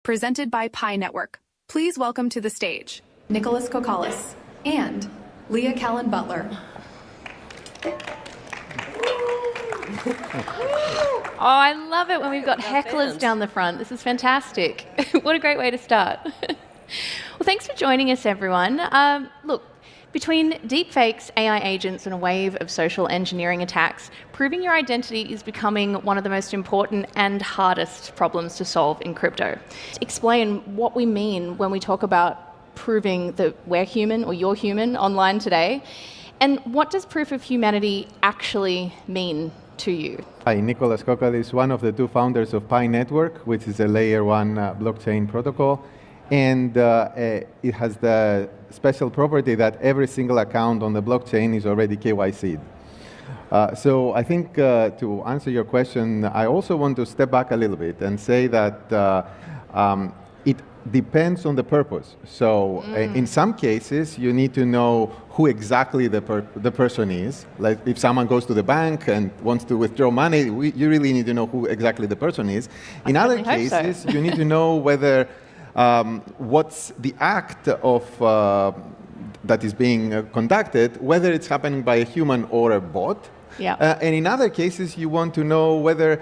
presented by Pi Network. Please welcome to the stage Nicholas Cocollis and Leah Callan Butler. Oh, I love it when we've got hecklers down the front. This is fantastic. What a great way to start. Well, thanks for joining us, everyone. Look, between deepfakes, AI agents, and a wave of social engineering attacks, proving your identity is becoming one of the most important and hardest problems to solve in crypto. Explain what we mean when we talk about proving that we're human or you're human online today, and what does proof of humanity actually mean to you? Hi, Nikollas Cocollis, one of the two founders of Pi Network, which is a layer 1 blockchain protocol. And it has the special property that every single account on the blockchain is already KYC'd. So I think to answer your question, I also want to step back a little bit and say that it depends on the purpose. So in some cases, you need to know who exactly the person is. Like if someone goes to the bank and wants to withdraw money, you really need to know who exactly the person is. In other cases, you need to know whether what's the act of that is being conducted, whether it's happening by a human or a bot. Yeah. And in other cases, you want to know whether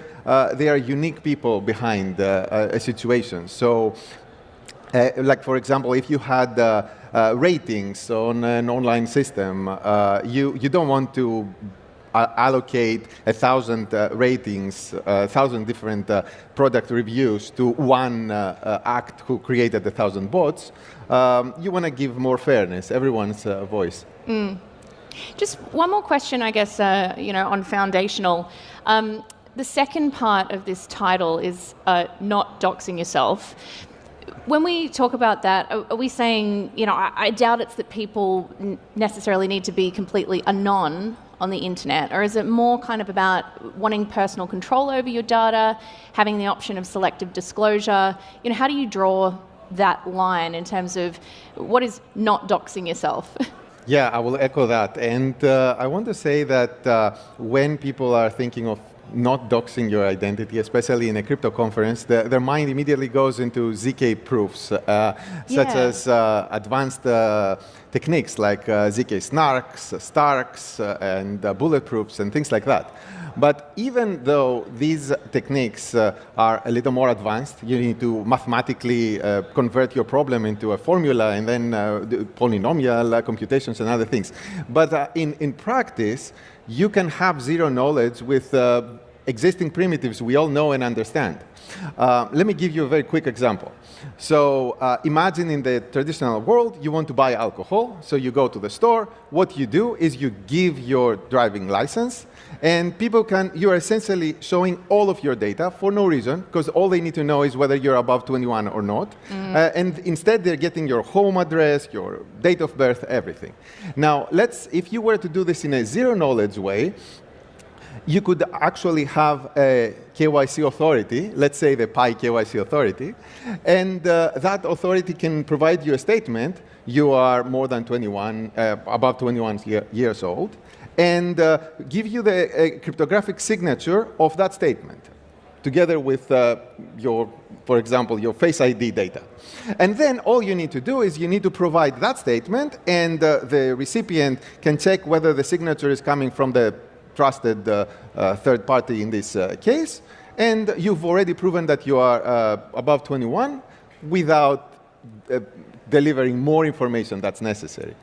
there are unique people behind a situation. So, like for example, if you had ratings on an online system, you don't want to allocate 1,000 ratings, 1,000 different product reviews to one act who created 1,000 bots. You want to give more fairness, everyone's voice. Just one more question, I guess, on foundational. The second part of this title is not doxing yourself. When we talk about that, are we saying, I doubt it's that people necessarily need to be completely anon on the internet, or is it more kind of about wanting personal control over your data, having the option of selective disclosure? How do you draw that line in terms of what is not doxing yourself? Yeah, I will echo that. And I want to say that when people are thinking of not doxing your identity, especially in a crypto conference, their mind immediately goes into ZK proofs, such as advanced techniques like ZK snarks, starks, and bulletproofs, and things like that. But even though these techniques are a little more advanced, you need to mathematically convert your problem into a formula and then polynomial computations and other things. But in practice, you can have zero knowledge with existing primitives we all know and understand. Let me give you a very quick example. So imagine in the traditional world, you want to buy alcohol. So you go to the store. What you do is you give your driving license, and you are essentially showing all of your data for no reason, because all they need to know is whether you're above 21 or not. And instead, they're getting your home address, your date of birth, everything. Now, if you were to do this in a zero-knowledge way, you could actually have a KYC authority, let's say the Pi KYC authority, and that authority can provide you a statement. You are more than 21, above 21 years old, and give you the cryptographic signature of that statement, together with for example, your Face ID data. And then all you need to do is you need to provide that statement, and the recipient can check whether the signature is coming from the trusted third party in this case, and you've already proven that you are above 21 without delivering more information that's necessary.